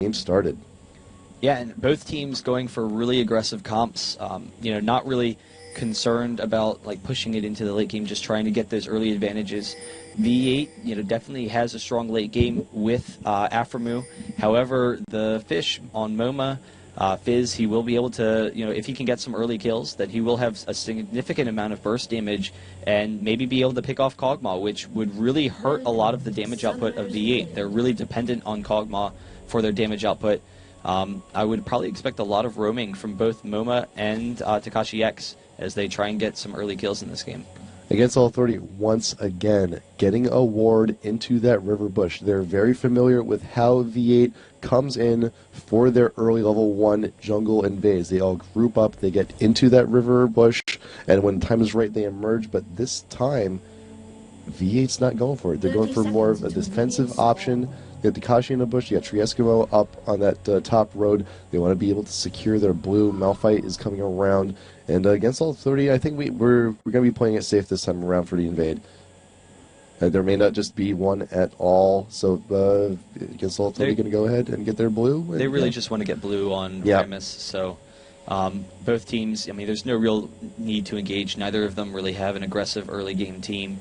game started. Yeah, and both teams going for really aggressive comps. Not really concerned about like pushing it into the late game, just trying to get those early advantages. V8, definitely has a strong late game with Aframu. However, the fish on MoMA, Fizz, he will be able to, if he can get some early kills, then he will have a significant amount of burst damage and maybe be able to pick off Kog'Maw, which would really hurt a lot of the damage output of V8. They're really dependent on Kog'Maw for their damage output. I would probably expect a lot of roaming from both MoMA and Takashi X as they try and get some early kills in this game. Against All Authority, once again, getting a ward into that river bush. They're very familiar with how V8 comes in for their early level 1 jungle invades. They all group up, they get into that river bush, and when time is right, they emerge. But this time, V8's not going for it. They're going for more of a defensive option. You got Takashi in the bush, you got Trieskimo up on that top road. They want to be able to secure their blue. Malphite is coming around. And against All 30, I think we're going to be playing it safe this time around for the invade. There may not just be one at all. So against All 30, going to go ahead and get their blue. They really just want to get blue on Ramus. So both teams, there's no real need to engage. Neither of them really have an aggressive early game team.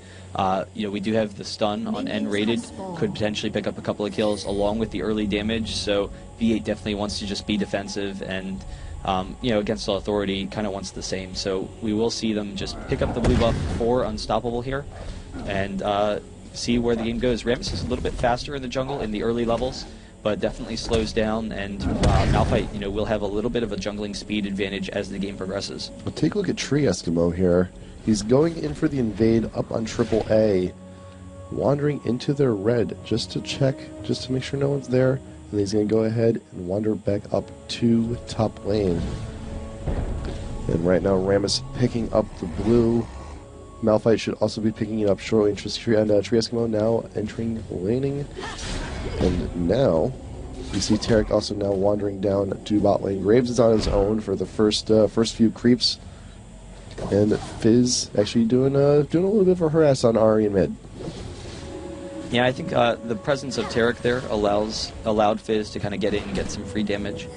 We do have the stun on N-rated, could potentially pick up a couple of kills along with the early damage. So V8 definitely wants to just be defensive, and against All Authority kind of wants the same. So we will see them just pick up the blue buff for Unstoppable here and see where the game goes. Ramus is a little bit faster in the jungle in the early levels, but definitely slows down, and Malphite, will have a little bit of a jungling speed advantage as the game progresses. Well, take a look at Trieskimo here. He's going in for the invade up on AAA, wandering into their red just to check, just to make sure no one's there. And he's going to go ahead and wander back up to top lane. And right now, Ramus picking up the blue. Malphite should also be picking it up shortly. And Trieskimo now entering laning. And now, you see Tarek also now wandering down to bot lane. Graves is on his own for the first few creeps. And Fizz actually doing a little bit of a harass on Ari in mid. Yeah, I think the presence of Tarek there allowed Fizz to kind of get in and get some free damage.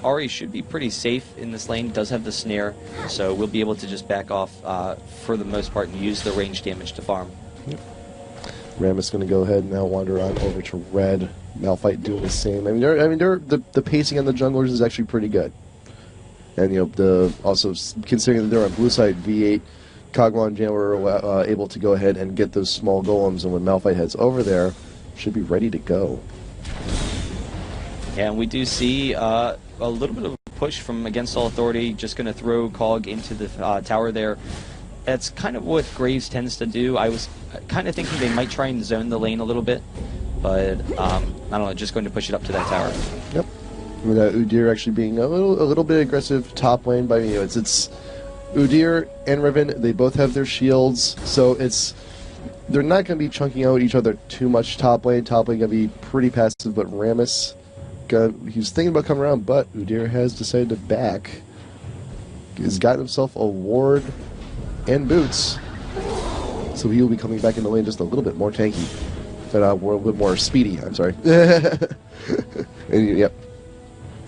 Ari should be pretty safe in this lane, does have the snare, so we'll be able to just back off for the most part and use the range damage to farm. Yep. Ramus going to go ahead and now wander on over to red. Malphite doing the same. The pacing on the junglers is actually pretty good. And also considering that they're on blue side, V8, Kog'Maw and Jan were able to go ahead and get those small golems, and when Malphite heads over there, should be ready to go. Yeah, and we do see a little bit of a push from against All Authority, just going to throw Kog into the tower there. That's kind of what Graves tends to do. I was kind of thinking they might try and zone the lane a little bit, but I don't know, just going to push it up to that tower. Yep. With Udyr actually being a little bit aggressive top lane, but it's Udyr and Riven. They both have their shields, so they're not going to be chunking out each other too much top lane. Top lane going to be pretty passive, but Ramus, he was thinking about coming around, but Udyr has decided to back. He's gotten himself a ward and boots, so he will be coming back in the lane just a little bit more tanky, but a little bit more speedy. I'm sorry. And, yep.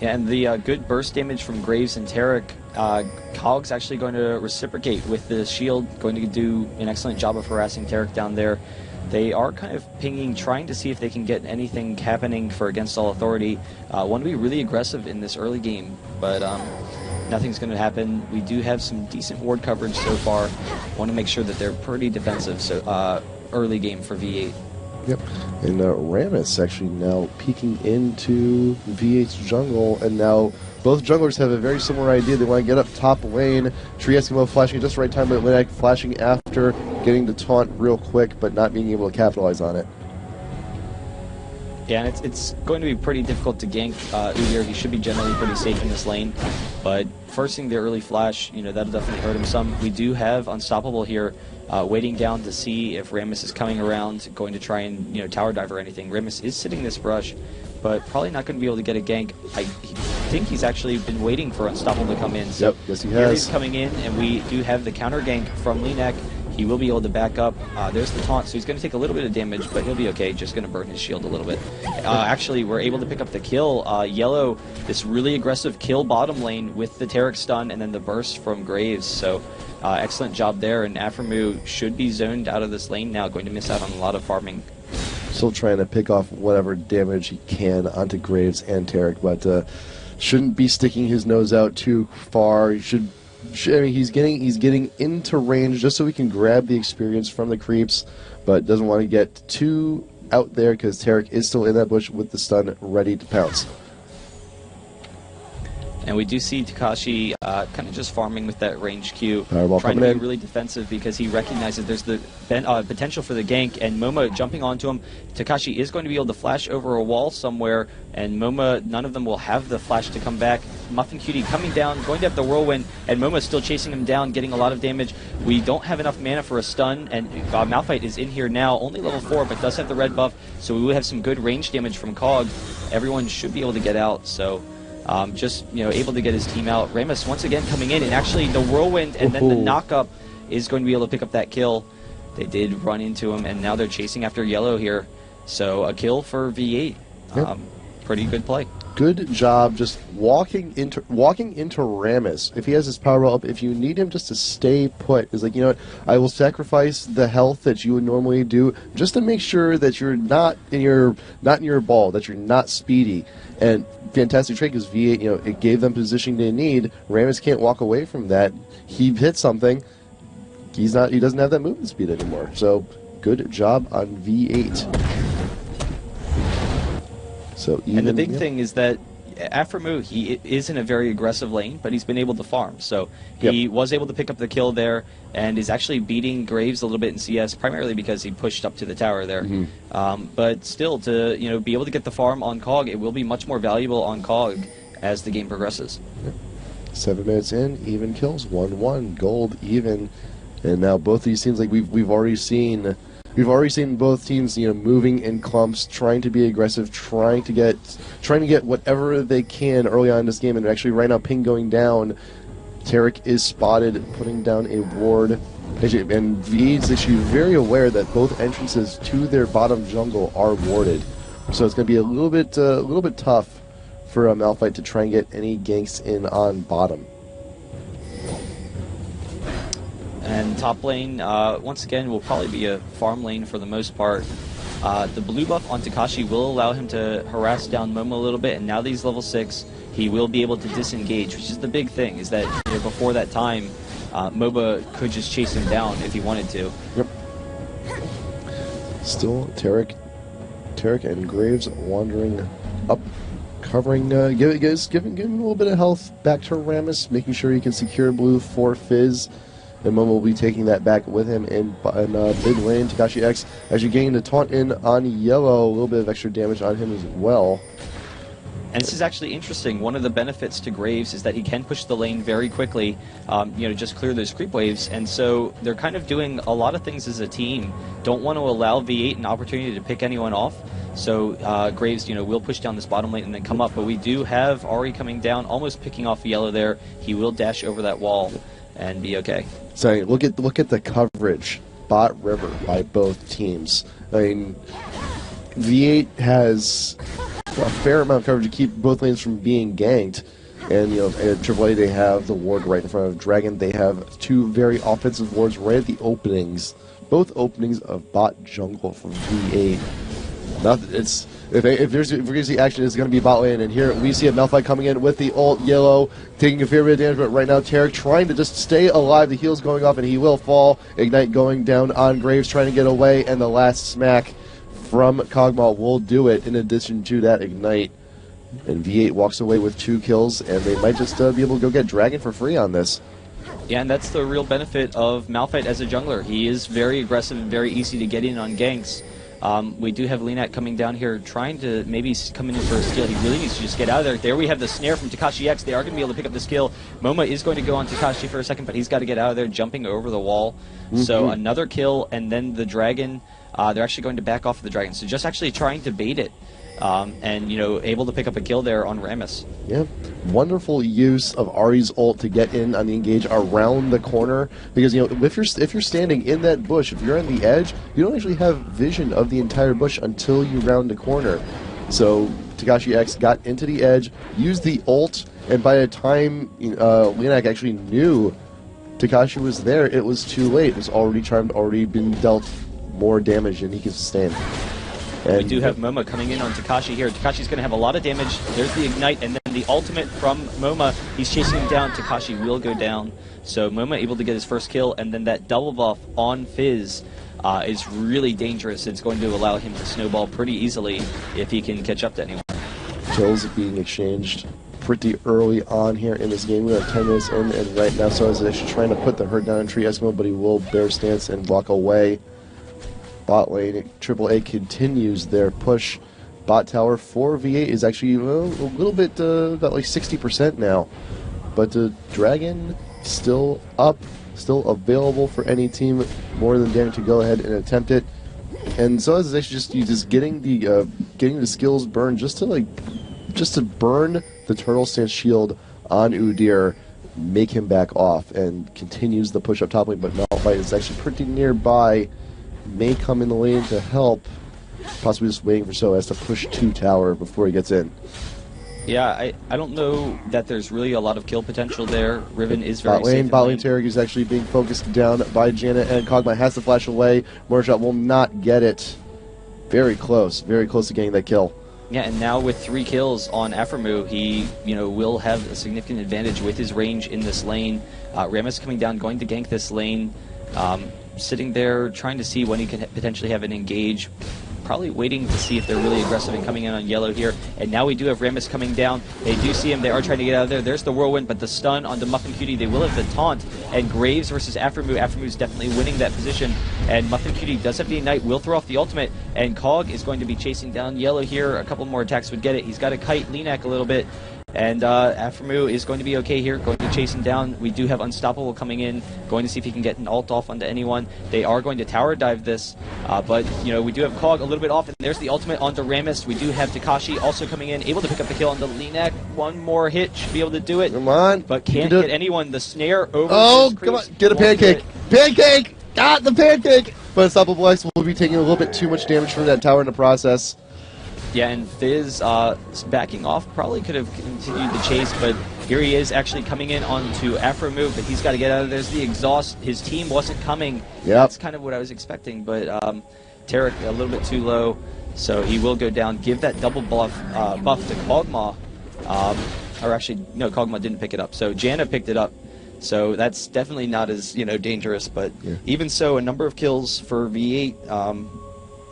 Yeah, and the good burst damage from Graves and Tarek, Cog's actually going to reciprocate with the shield, going to do an excellent job of harassing Tarek down there. They are kind of pinging, trying to see if they can get anything happening for against All Authority. Want to be really aggressive in this early game, but nothing's going to happen. We do have some decent ward coverage so far. Want to make sure that they're pretty defensive, so early game for V8. Yep, and Ramus actually now peeking into V8's jungle, and now both junglers have a very similar idea. They want to get up top lane. Trieskimo flashing at just the right time, but Linak flashing after, getting the taunt real quick, but not being able to capitalize on it. Yeah, and it's going to be pretty difficult to gank Udyr. He should be generally pretty safe in this lane, but forcing the early flash, that'll definitely hurt him some. We do have Unstoppable here, waiting down to see if Ramus is coming around, going to try and tower dive or anything. Ramus is sitting this brush, but probably not going to be able to get a gank. I think he's actually been waiting for Unstoppable to come in. So yep, yes he has. Here he's coming in, and we do have the counter gank from Linak. He will be able to back up. There's the taunt, so he's going to take a little bit of damage, but he'll be okay. Just going to burn his shield a little bit. Actually, we're able to pick up the kill. Yellow, this really aggressive kill bottom lane with the Taric stun and then the burst from Graves. So excellent job there, and Aphromoo should be zoned out of this lane now, going to miss out on a lot of farming. Still trying to pick off whatever damage he can onto Graves and Taric, but shouldn't be sticking his nose out too far. I mean, he's getting into range just so he can grab the experience from the creeps, but doesn't want to get too out there because Taric is still in that bush with the stun ready to pounce. And we do see Takashi kind of just farming with that range Q, Powerball trying to be really defensive because he recognizes there's the potential for the gank, and Momo jumping onto him. Takashi is going to be able to flash over a wall somewhere, and Momo, none of them will have the flash to come back. Muffin Cutie coming down, going to have the whirlwind, and Momo still chasing him down, getting a lot of damage. We don't have enough mana for a stun, and Malphite is in here now, only level 4, but does have the red buff, so we will have some good range damage from Cog. Everyone should be able to get out, so just able to get his team out. Ramus once again coming in, and actually the whirlwind and then the knock-up is going to be able to pick up that kill. They did run into him, and now they're chasing after Yellow here. So a kill for V8. Yep. Pretty good play. Good job just walking into Ramus. If he has his power up, if you need him just to stay put, it's like, you know what, I will sacrifice the health that you would normally do just to make sure that you're not in your ball, that you're not speedy. And fantastic trade because V8, it gave them positioning they need. Ramus can't walk away from that. He hit something. He doesn't have that movement speed anymore. So good job on V8. So and the big thing is that Aphromoo, he is in a very aggressive lane, but he's been able to farm. So he was able to pick up the kill there and is actually beating Graves a little bit in CS, primarily because he pushed up to the tower there. But still, to be able to get the farm on Cog, it will be much more valuable on Cog as the game progresses. 7 minutes in, even kills, 1-1, gold, even. And now both these teams, like we've already seen both teams, moving in clumps, trying to be aggressive, trying to get whatever they can early on in this game. And actually, right now, ping going down. Taric is spotted putting down a ward, and V8 is actually very aware that both entrances to their bottom jungle are warded. So it's going to be a little bit tough for Malphite to try and get any ganks in on bottom. And top lane, once again, will probably be a farm lane for the most part. The blue buff on Takashi will allow him to harass down Momo a little bit, and now that he's level 6, he will be able to disengage, which is the big thing, is that before that time, Moba could just chase him down if he wanted to. Yep. Still, Taric and Graves wandering up, covering, giving a little bit of health back to Ramus, making sure he can secure blue for Fizz. And Momo will be taking that back with him in mid lane. Takashi X actually getting the taunt in on Yellow. A little bit of extra damage on him as well. And this is actually interesting. One of the benefits to Graves is that he can push the lane very quickly, just clear those creep waves. And so they're kind of doing a lot of things as a team. Don't want to allow V8 an opportunity to pick anyone off. So Graves, will push down this bottom lane and then come up. But we do have Ari coming down, almost picking off Yellow there. He will dash over that wall and be okay. So look at the coverage, bot river by both teams. I mean, V8 has a fair amount of coverage to keep both lanes from being ganked, and at AAA they have the ward right in front of Dragon. They have two very offensive wards right at the openings, both openings of bot jungle from V8. If we're going to see action, it's going to be bot lane, and here we see a Malphite coming in with the ult Yellow, taking a fair bit of damage, but right now Taric trying to just stay alive. The heal's going off, and he will fall. Ignite going down on Graves, trying to get away, and the last smack from Kog'Maw will do it, in addition to that Ignite. And V8 walks away with 2 kills, and they might just be able to go get Dragon for free on this. Yeah, and that's the real benefit of Malphite as a jungler. He is very aggressive and very easy to get in on ganks. We do have Linat coming down here trying to maybe come in for a steal. He really needs to just get out of there. There we have the snare from Takashi X. They are going to be able to pick up this kill. Momo is going to go on Takashi for a second, but he's got to get out of there, jumping over the wall. So another kill, and then the dragon. They're actually going to back off of the dragon. So just actually trying to bait it. and able to pick up a kill there on Rammus. Yeah, wonderful use of Ari's ult to get in on the engage around the corner, because if you're standing in that bush, if you're on the edge, you don't actually have vision of the entire bush until you round the corner. So Takashi X got into the edge, used the ult, and by the time Linak actually knew Takashi was there, it was too late. It was already charmed, already been dealt more damage than he can sustain. And we do have Moma coming in on Takashi here. Takashi's going to have a lot of damage. There's the Ignite, and then the ultimate from Moma. He's chasing him down. Takashi will go down. So Moma able to get his first kill, and then that double buff on Fizz is really dangerous. It's going to allow him to snowball pretty easily if he can catch up to anyone. Kills being exchanged pretty early on here in this game. We have 10 minutes in, and right now Soaz is actually trying to put the hurt down on Tree Eskimo, but he will bear stance and walk away. Bot lane, AAA continues their push. Bot tower for V8 is actually a little bit, about like 60% now. But Dragon still up, still available for any team, more than daring to go ahead and attempt it. And so is actually just getting the skills burned just to burn the turtle stance shield on Udyr, make him back off, and continues the push up top lane. But Malphite is actually pretty nearby, may come in the lane to help, possibly just waiting for Soaz to push 2 tower before he gets in. Yeah, I don't know that there's really a lot of kill potential there. Riven is very safe. Bot lane Tarek is actually being focused down by Janna, and Kog'Maw has to flash away. Motorshot will not get it. Very close to getting that kill. Yeah, and now with 3 kills on Aphromoo, he will have a significant advantage with his range in this lane. Rammus coming down, going to gank this lane, sitting there trying to see when he can potentially have an engage. Probably waiting to see if they're really aggressive and coming in on yellow here. And now we do have Rammus coming down. They do see him. They are trying to get out of there. There's the whirlwind, but the stun onto Muffin Cutie. They will have the taunt. And Graves versus Aphromoo. Aphromoo definitely winning that position. And Muffin Cutie does have the ignite. Will throw off the ultimate. And Cog is going to be chasing down yellow here. A couple more attacks would get it. He's got to kite Linak a little bit. And Aphromoo is going to be okay here, going to chase him down. We do have Unstoppable coming in, going to see if he can get an ult off onto anyone. They are going to tower dive this, but we do have Cog a little bit off, and there's the ultimate onto Rammus. We do have Takashi also coming in, able to pick up the kill onto Linak. One more hit should be able to do it. Come on. But can't get anyone. The snare over. Oh, come on. Get a pancake. Pancake! Got the pancake! But Unstoppable X will be taking a little bit too much damage from that tower in the process. Yeah, and Fizz backing off probably could have continued the chase, but here he is actually coming in onto Aphromoo, but he's got to get out of there. There's the exhaust. His team wasn't coming. Yep. That's kind of what I was expecting, but Tarek a little bit too low, so he will go down. Give that double buff to Kog'Maw. Or actually, no, Kog'Maw didn't pick it up, so Janna picked it up. So that's definitely not as dangerous, but even so, a number of kills for V8.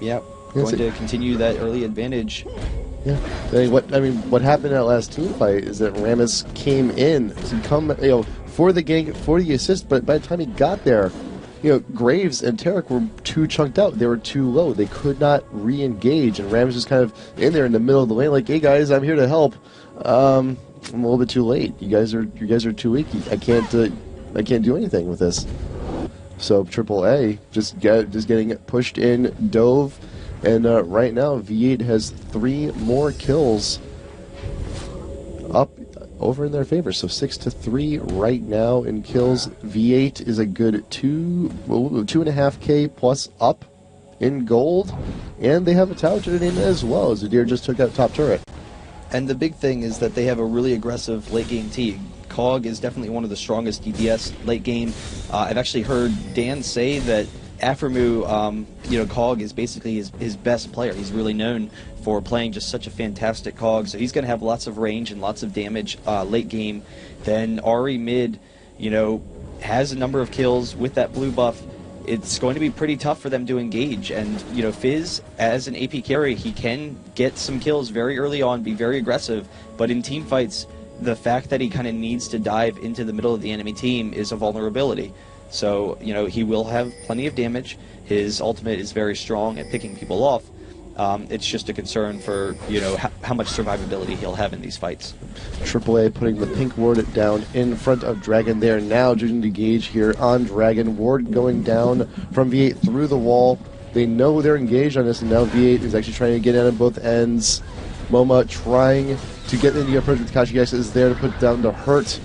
Yeah. Going to continue that early advantage. Yeah, what happened in that last team fight is that Rammus came in to come, for the gank, for the assist, but by the time he got there, Graves and Tarek were too chunked out. They were too low. They could not re-engage, and Rammus was kind of in there in the middle of the lane, like, "Hey guys, I'm here to help. I'm a little bit too late. You guys are too weak. I can't do anything with this." So AAA just getting pushed in, dove. And right now, V8 has 3 more kills up over in their favor. So 6-3 right now in kills. V8 is a good 2.5K plus up in gold. And they have a tower to their name as well, as Udyr just took out top turret. And the big thing is that they have a really aggressive late game team. Cog is definitely one of the strongest DPS late game. I've actually heard Dan say that Aphromoo, Cog is basically his best player. He's really known for playing just such a fantastic Cog, so he's going to have lots of range and lots of damage late game. Then Ari mid, has a number of kills with that blue buff. It's going to be pretty tough for them to engage, and Fizz, as an AP carry, he can get some kills very early on, be very aggressive, but in team fights, the fact that he kind of needs to dive into the middle of the enemy team is a vulnerability. So, he will have plenty of damage. His ultimate is very strong at picking people off. It's just a concern for, how much survivability he'll have in these fights. AAA putting the pink ward down in front of Dragon. They are now doing the gauge here on Dragon. Ward going down from V8 through the wall. They know they're engaged on this, and now V8 is actually trying to get in on both ends. MoMA trying to get into the approach with Takashi X is there to put down the hurt.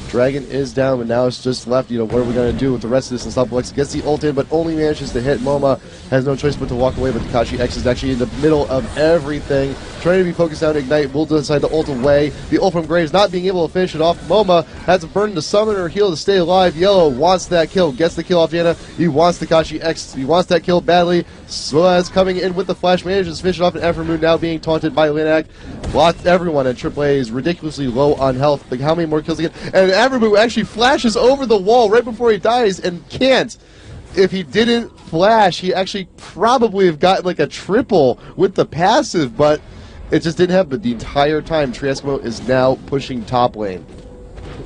Dragon is down, but now it's just left. What are we going to do with the rest of this? Unstoppable X gets the ult in, but only manages to hit. MoMA has no choice but to walk away, but Takashi X is actually in the middle of everything. Trying to be focused on Ignite, will decide to ult away. The ult from Graves not being able to finish it off. MoMA has to burn the summon or heal to stay alive. Yellow wants that kill, gets the kill off Jana. He wants Takashi X, he wants that kill badly. Soaz coming in with the flash, manages to finish it off, and Evermoon now being taunted by Linak. Lots everyone, and AAA is ridiculously low on health. Like, how many more kills again? And Evermoon actually flashes over the wall right before he dies and can't. If he didn't flash, he actually probably have gotten like a triple with the passive, but it just didn't happen. But the entire time, Trieskimo is now pushing top lane.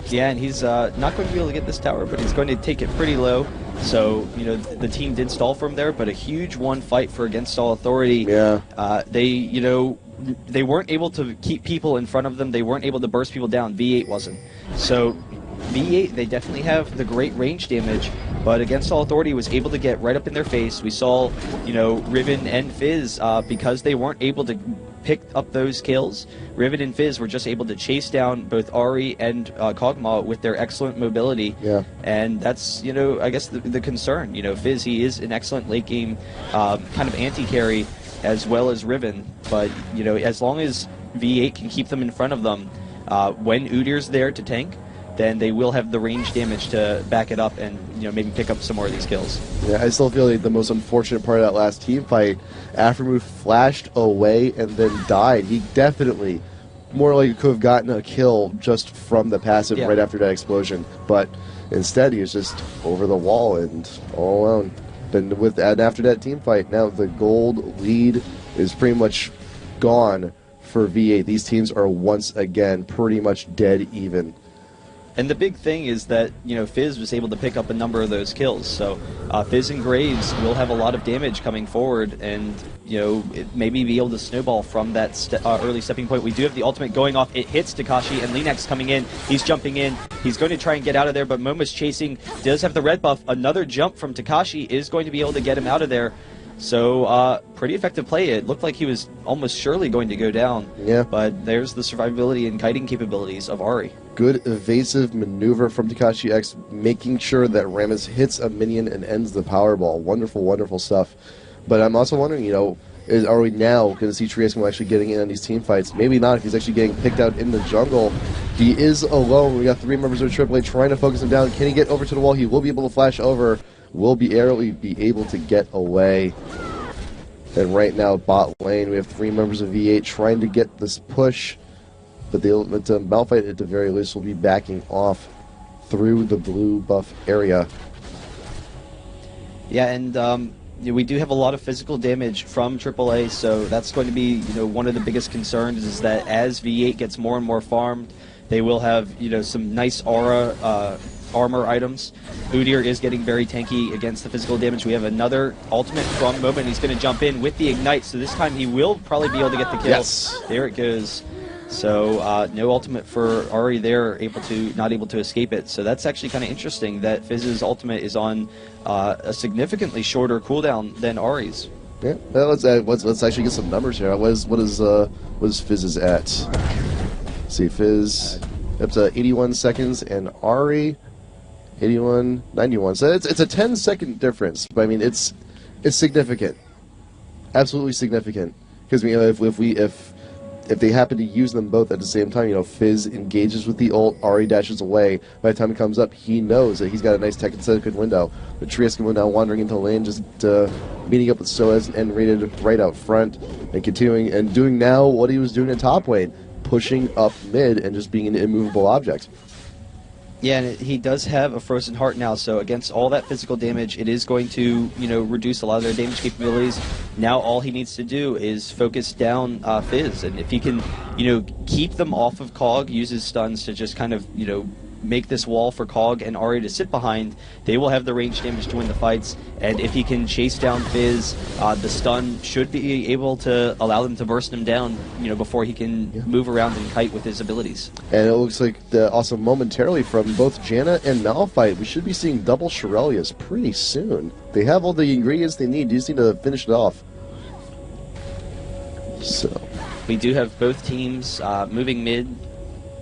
Yeah, and he's not going to be able to get this tower, but he's going to take it pretty low. So, the team did stall from there, but a huge one fight for Against All Authority. Yeah. They weren't able to keep people in front of them. They weren't able to burst people down. V8 wasn't. So, V8, they definitely have the great range damage, but Against All Authority was able to get right up in their face. We saw, Riven and Fizz, because they weren't able to pick up those kills, Riven and Fizz were just able to chase down both Ahri and Kog'Maw with their excellent mobility. Yeah. And that's, I guess the concern. Fizz, he is an excellent late game kind of anti-carry as well as Riven, but, as long as V8 can keep them in front of them, when Udyr's there to tank, then they will have the range damage to back it up and maybe pick up some more of these kills. Yeah, I still feel like the most unfortunate part of that last team fight, Aftermove flashed away and then died. He definitely more likely could have gotten a kill just from the passive right after that explosion, but instead he was just over the wall and all alone. And after that team fight, now the gold lead is pretty much gone for V8. These teams are once again pretty much dead even. And the big thing is that, Fizz was able to pick up a number of those kills. So Fizz and Graves will have a lot of damage coming forward and, maybe be able to snowball from that early stepping point. We do have the ultimate going off. It hits Takashi, and Linux coming in. He's jumping in. He's going to try and get out of there, but MoMA's chasing. Does have the red buff. Another jump from Takashi is going to be able to get him out of there. So, pretty effective play. It looked like he was almost surely going to go down. Yeah. But there's the survivability and kiting capabilities of Ahri. Good evasive maneuver from Takashi X, making sure that Rammus hits a minion and ends the Powerball. Wonderful, wonderful stuff. But I'm also wondering, are we now going to see Trieskimo actually getting in on these team fights? Maybe not if he's actually getting picked out in the jungle. He is alone. We got 3 members of AAA trying to focus him down. Can he get over to the wall? He will be able to flash over. Will be able to get away. And right now, bot lane, we have 3 members of V8 trying to get this push. But Malphite, at the very least, will be backing off through the blue buff area. Yeah, and we do have a lot of physical damage from AAA, so that's going to be one of the biggest concerns is that as V8 gets more and more farmed, they will have some nice armor items. Udyr is getting very tanky against the physical damage. We have another ultimate from MoMA, and he's going to jump in with the Ignite, so this time he will probably be able to get the kill. Yes. There it goes. So no ultimate for Ahri there, not able to escape it. So that's actually kind of interesting that Fizz's ultimate is on a significantly shorter cooldown than Ahri's. Yeah, well, let's actually get some numbers here. What is Fizz's at? Let's see, Fizz up to 81 seconds, and Ahri 81, 91. So it's a 10-second difference, but I mean it's significant, absolutely significant. Because if they happen to use them both at the same time, Fizz engages with the ult, Ahri dashes away. By the time he comes up, he knows that he's got a nice tech and second window. But Trieskimo now wandering into lane, just meeting up with Soaz and rated right out front, and continuing and doing now what he was doing in top lane, pushing up mid and just being an immovable object. Yeah, and he does have a Frozen Heart now, so against all that physical damage, it is going to, reduce a lot of their damage capabilities. Now all he needs to do is focus down Fizz, and if he can, keep them off of Cog, use his stuns to just kind of, make this wall for Cog and Ahri to sit behind, they will have the range damage to win the fights, and if he can chase down Fizz, the stun should be able to allow them to burst him down, before he can move around and kite with his abilities. And it looks like also momentarily from both Janna and Malphite, we should be seeing double Shirelias pretty soon. They have all the ingredients they need, you just need to finish it off. So, We do have both teams moving mid.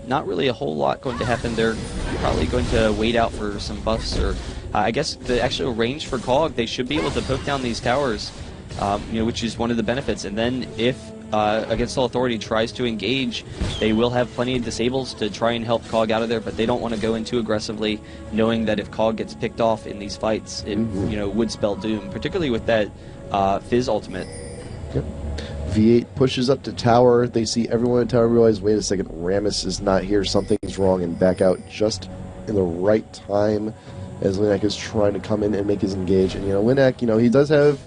Not really a whole lot going to happen. They're probably going to wait out for some buffs, or I guess the actual range for Cog, they should be able to poke down these towers, which is one of the benefits. And then if Against All Authority tries to engage, they will have plenty of disables to try and help Cog out of there, but they don't want to go in too aggressively, knowing that if Cog gets picked off in these fights, it would spell doom, particularly with that Fizz ultimate. Yep. V8 pushes up to tower. They see everyone in tower, realize, wait a second, Rammus is not here, something's wrong, and back out just in the right time as Linek is trying to come in and make his engage. And Linek, he does have,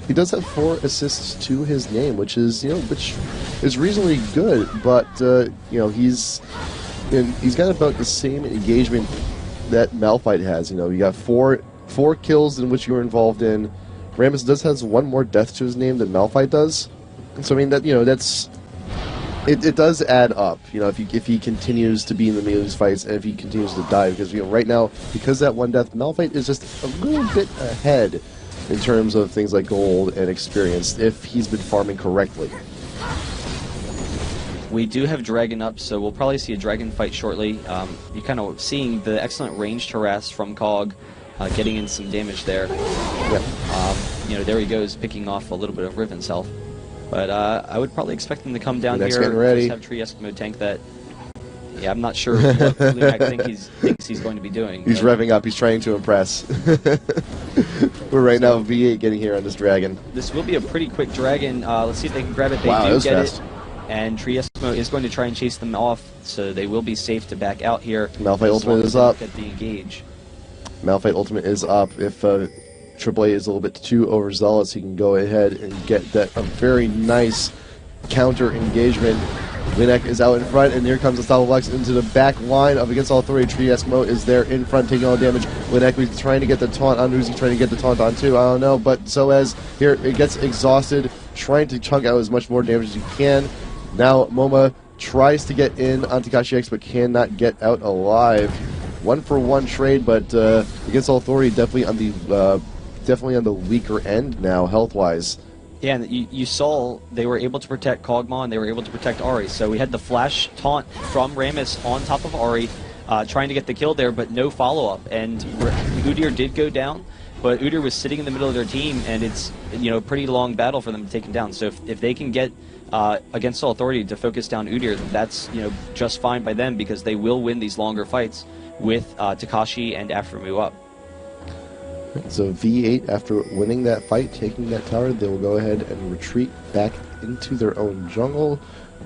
he does have 4 assists to his name, which is reasonably good. But he's got about the same engagement that Malphite has. You got four kills in which you were involved in. Rammus does has 1 more death to his name than Malphite does. And so that's. It does add up, if he continues to be in the middle of these fights and if he continues to die, because right now, because that 1 death, Malphite is just a little bit ahead in terms of things like gold and experience if he's been farming correctly. We do have Dragon up, so we'll probably see a Dragon fight shortly. You're kind of seeing the excellent ranged harass from Cog, getting in some damage there. Yep. There he goes, picking off a little bit of Riven's health. But I would probably expect him to come down here, just have Tree Eskimo tank that. Yeah, I'm not sure what Lunak thinks he's going to be doing. He's revving up. He's trying to impress. We're right now V8 getting here on this Dragon. This will be a pretty quick Dragon. Let's see if they can grab it. They do get fast. it. And Tree Eskimo is going to try and chase them off, so they will be safe to back out here. Malphite ultimate is up. Get the engage. Malphite ultimate is up. If AAA is a little bit too overzealous, he can go ahead and get a very nice counter engagement. Linek is out in front, and here comes the Stalalex into the back line of Against All Authority. Tree Eskimo is there in front, taking all damage. Linek is trying to get the taunt on. Who's he trying to get the taunt on too? I don't know, but so as here it gets exhausted, trying to chunk out as much more damage as you can. Now MoMA tries to get in on Takashi X, but cannot get out alive. 1-for-1 trade, but Against All Authority definitely on the weaker end now, health-wise. Yeah, and you saw they were able to protect Kog'Maw and they were able to protect Ahri. So we had the flash taunt from Rammus on top of Ahri, trying to get the kill there, but no follow-up. And Udyr did go down, but Udyr was sitting in the middle of their team, and it's a pretty long battle for them to take him down. So if they can get Against All Authority to focus down Udyr, then that's just fine by them, because they will win these longer fights with Takashi and Afremu up. So V8, after winning that fight, taking that tower, they will go ahead and retreat back into their own jungle.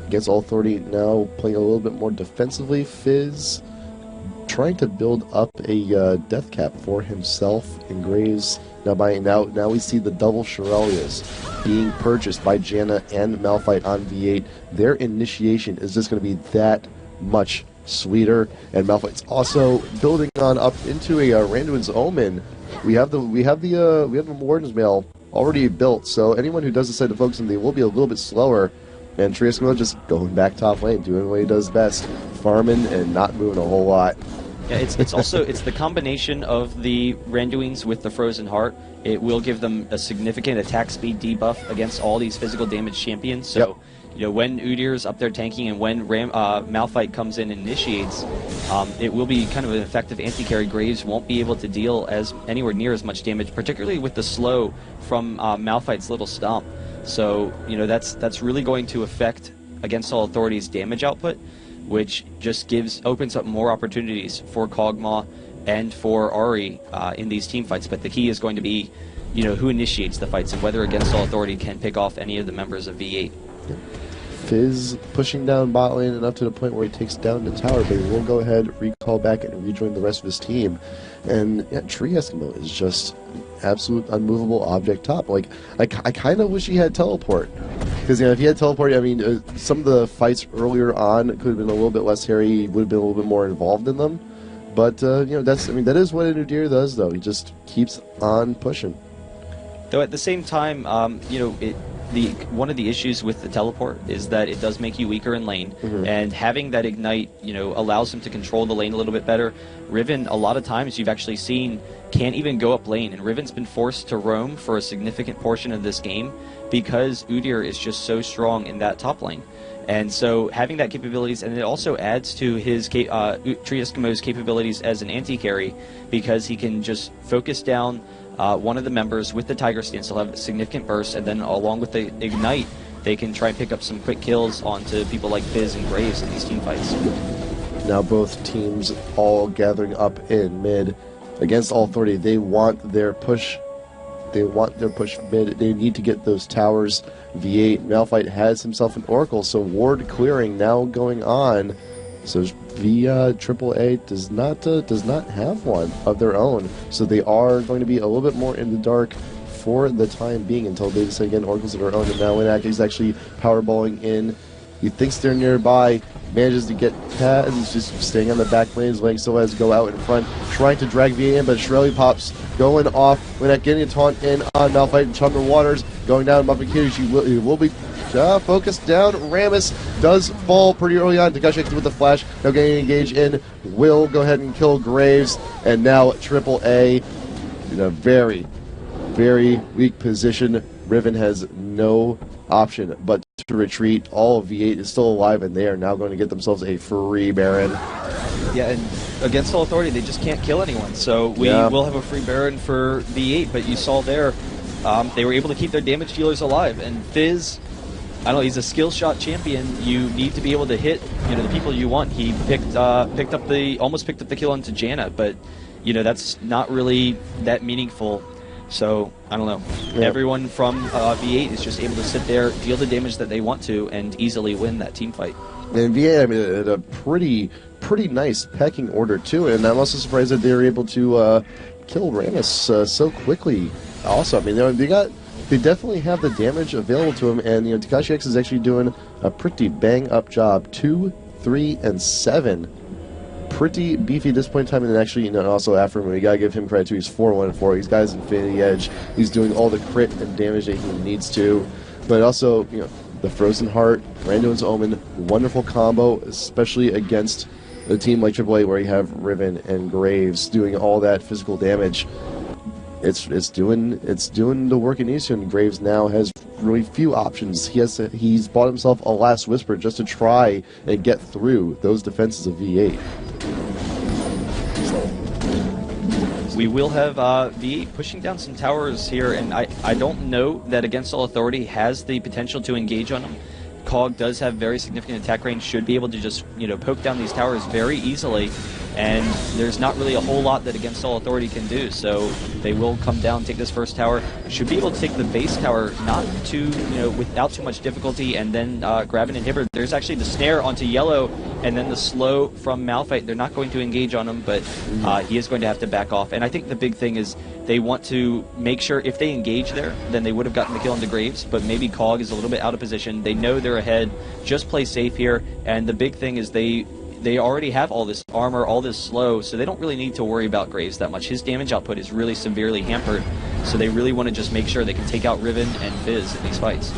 Against All Authority now playing a little bit more defensively. Fizz trying to build up a death cap for himself and Graves. Now we see the double Shirelias being purchased by Janna and Malphite on V8. Their initiation is just going to be that much sweeter, and Malphite's also building on up into a Randuin's Omen. We have the Warden's Mail already built, so anyone who does decide to focus on them will be a little bit slower. And Tree Eskimo just going back top lane, doing what he does best, farming and not moving a whole lot. Yeah, it's also the combination of the Randuins with the Frozen Heart. It will give them a significant attack speed debuff against all these physical damage champions. So. Yep. When Udyr's up there tanking and when Malphite comes in and initiates, it will be kind of an effective anti-carry. Graves won't be able to deal anywhere near as much damage, particularly with the slow from Malphite's little stomp. So, that's really going to affect Against All Authority's damage output, which just opens up more opportunities for Kog'Maw and for Ahri in these team fights. But the key is going to be, who initiates the fights and whether Against All Authority can pick off any of the members of V8. Yep. Fizz pushing down bot lane enough to the point where he takes down the tower, but he will go ahead, recall back, and rejoin the rest of his team. And Tree Eskimo is just an absolute unmovable object top. Like, I kind of wish he had teleport. Because, if he had teleport, some of the fights earlier on could have been a little bit less hairy, he would have been a little bit more involved in them. But, that is what an Udyr does, though. He just keeps on pushing. Though at the same time, one of the issues with the teleport is that it does make you weaker in lane, and having that ignite, allows him to control the lane a little bit better. Riven, a lot of times you've actually seen, can't even go up lane, and Riven's been forced to roam for a significant portion of this game because Udyr is just so strong in that top lane. And so having that capabilities, and it also adds to his Tree Eskimo's capabilities as an anti-carry, because he can just focus down one of the members with the Tiger Stance. He'll have a significant burst, and then along with the Ignite, they can try and pick up some quick kills onto people like Fizz and Graves in these team fights. Now both teams all gathering up in mid against All Authority. They want their push. They want their push mid. They need to get those towers. V8 Malphite has himself an Oracle, so ward clearing now going on. So AAA does not have one of their own. So they are going to be a little bit more in the dark for the time being until they decide again Oracles of their own. And now Winak is actually powerballing in. He thinks they're nearby, manages to get past, he's just staying on the back lane, is letting Soaz go out in front, trying to drag V8 in, but Shirley pops, going off, Winak getting a taunt in on Malphite and Chandra Waters, going down, Muffin Kitty, he will be focused down. Rammus does fall pretty early on. Takashi with the flash, now getting engaged in, will go ahead and kill Graves, and now AAA in a very, very weak position. Riven has no option but to retreat. All of V8 is still alive, and they are now going to get themselves a free Baron. Yeah, and against All Authority, they just can't kill anyone, so we will have a free Baron for V8, but you saw there, they were able to keep their damage dealers alive, and Fizz, I don't know, he's a skill shot champion. You need to be able to hit, the people you want. He almost picked up the kill onto Janna, but, that's not really that meaningful. So, I don't know. Yeah. Everyone from V8 is just able to sit there, deal the damage that they want to, and easily win that team fight. And V8, I mean, had a pretty nice pecking order, too, and I'm also surprised that they were able to kill Rammus so quickly. Also, I mean, they definitely have the damage available to him, and, Takashi X is actually doing a pretty bang-up job. 2, 3, and 7. Pretty beefy at this point in time, and then actually, also after him, we gotta give him credit too. He's 4-1-4. He's got his Infinity Edge. He's doing all the crit and damage that he needs to. But also, the Frozen Heart, Randuin's Omen, wonderful combo, especially against a team like AAA where you have Riven and Graves doing all that physical damage. It's doing the work it needs to, and Graves now has really few options. He's bought himself a Last Whisper just to try and get through those defenses of V8. We will have V8 pushing down some towers here, and I don't know that Against All Authority has the potential to engage on them. Cog does have very significant attack range, should be able to just, poke down these towers very easily, and there's not really a whole lot that Against All Authority can do, so they will come down, take this first tower, should be able to take the base tower, not too, without too much difficulty, and then grab an inhibitor. There's actually the snare onto Yellow, and then the slow from Malphite. They're not going to engage on him, but he is going to have to back off, and I think the big thing is they want to make sure if they engage there, then they would have gotten the kill into Graves, but maybe Cog is a little bit out of position. They know they're ahead, just play safe here, and the big thing is they already have all this armor, all this slow, so they don't really need to worry about Graves that much. His damage output is really severely hampered, so they really want to just make sure they can take out Riven and Fizz in these fights.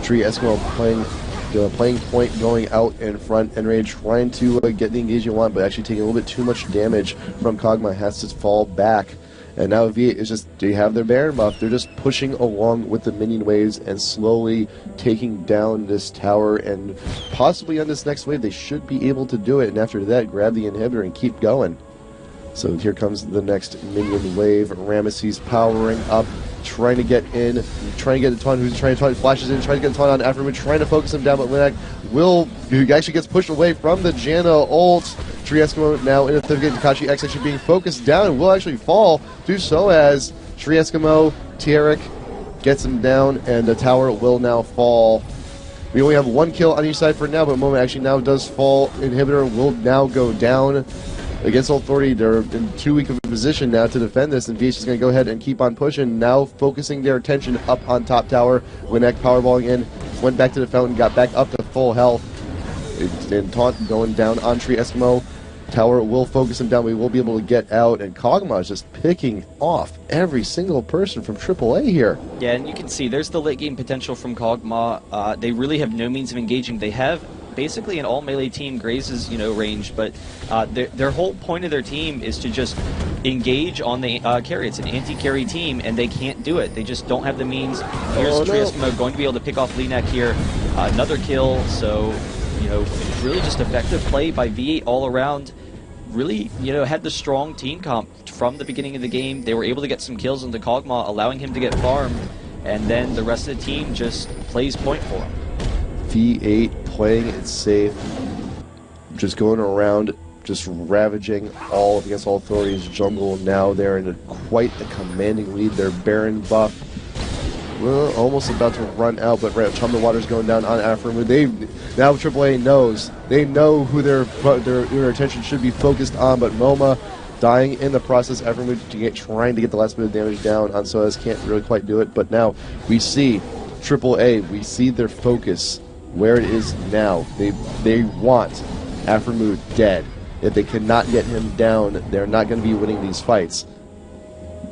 Tree Eskimo playing point, going out in front, and Rage trying to get the engagement one, but actually taking a little bit too much damage from Kog'Maw, has to fall back. And now V8 is just, they have their Baron buff. They're just pushing along with the minion waves and slowly taking down this tower. And possibly on this next wave, they should be able to do it. And after that, grab the inhibitor and keep going. So here comes the next minion wave. Ramesses powering up, trying to get in, trying to get the taunt. Who's trying to taunt? Flashes in, trying to get the taunt on afterward, trying to focus him down. But Winak he actually gets pushed away from the Janna ult. Tree Eskimo now in the thick of Takashi X actually being focused down and will actually fall. Do so as Tree Eskimo, Tierric gets him down, and the tower will now fall. We only have one kill on each side for now, but Moment actually now does fall. Inhibitor will now go down. Against All Authority, they're in too weak of a position now to defend this, and VH is going to go ahead and keep on pushing, now focusing their attention up on top tower. Winak powerballing in, went back to the fountain, got back up to full health. And taunt going down on Tree Eskimo. Tower will focus him down. We will be able to get out, and Kog'Maw is just picking off every single person from AAA here. Yeah, and you can see there's the late game potential from Kog'Maw. They really have no means of engaging. They have basically an all-melee team. Graves is, range, but their whole point of their team is to just engage on the carry. It's an anti-carry team, and they can't do it. They just don't have the means. Here's Triasmo going to be able to pick off Leanek here. Another kill, so, really just effective play by V8 all around. Really, had the strong team comp from the beginning of the game. They were able to get some kills into Kog'Maw, allowing him to get farmed, and then the rest of the team just plays point for him. V8 playing it safe, just going around, just ravaging against all authorities. Jungle now they're in quite a commanding lead. Their Baron buff, well, almost about to run out, but right, Chum the Water's going down on Aframu. Now AAA knows. They know who their attention should be focused on, but MoMA dying in the process. Aframu trying to get the last bit of damage down on Soaz, can't really quite do it, but now we see AAA, we see their focus where it is now. They want Aframu dead. If they cannot get him down, they're not going to be winning these fights.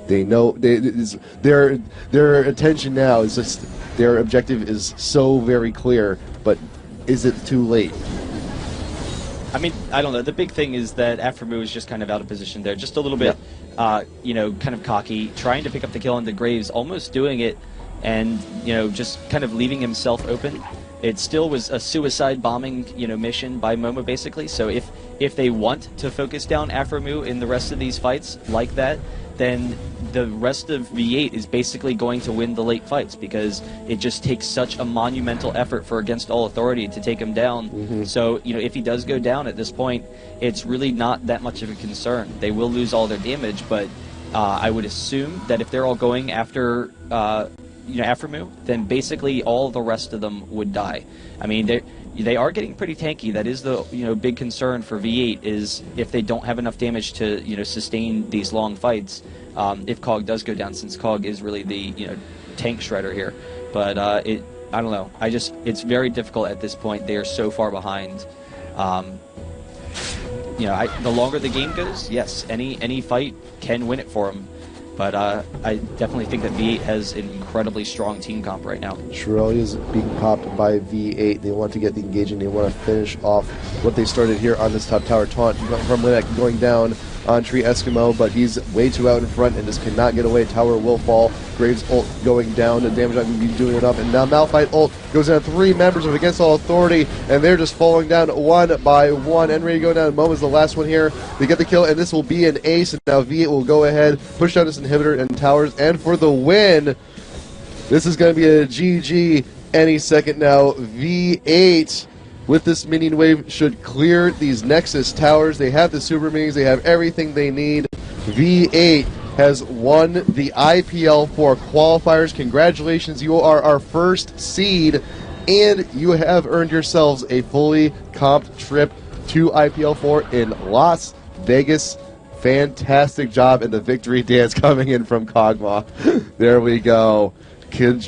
They know their attention now is just, their objective is so very clear, but is it too late? I mean, I don't know. The big thing is that Aframu is just kind of out of position there, just a little bit, kind of cocky, trying to pick up the kill on the Graves, almost doing it, and just kind of leaving himself open. It still was a suicide bombing, mission by MoMA basically. So if they want to focus down Aframu in the rest of these fights like that, then the rest of V8 is basically going to win the late fights, because it just takes such a monumental effort for Against All Authority to take him down. So, if he does go down at this point, it's really not that much of a concern. They will lose all their damage, but I would assume that if they're all going after Aframu, then basically all the rest of them would die. I mean, they are getting pretty tanky. That is the big concern for V8, is if they don't have enough damage to sustain these long fights. If Cog does go down, since Cog is really the tank shredder here. But I don't know. It's very difficult at this point. They are so far behind. The longer the game goes, yes, any fight can win it for them. But I definitely think that V8 has an incredibly strong team comp right now. Shirelli is being popped by V8. They want to get the engaging. They want to finish off what they started here on this top tower. Taunt from Linek going down on Tree Eskimo, but he's way too out in front and just cannot get away. Tower will fall. Graves ult going down. The damage not going to be doing enough. And now Malphite ult goes down 3 members of Against All Authority, and they're just falling down one by one. And ready to go down. MoMA's the last one here. They get the kill, and this will be an ace. And now V8 will go ahead, push down this inhibitor and towers, and for the win. This is going to be a GG any second now. V8 with this minion wave should clear these Nexus towers. They have the super minions. They have everything they need. V8 has won the IPL 4 qualifiers. Congratulations, you are our first seed, and you have earned yourselves a fully comped trip to IPL 4 in Las Vegas. Fantastic job, and the victory dance coming in from Kog'Maw. There we go. Good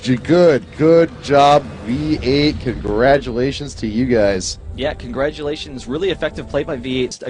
job, V8. Congratulations to you guys. Yeah, congratulations. Really effective play by V8.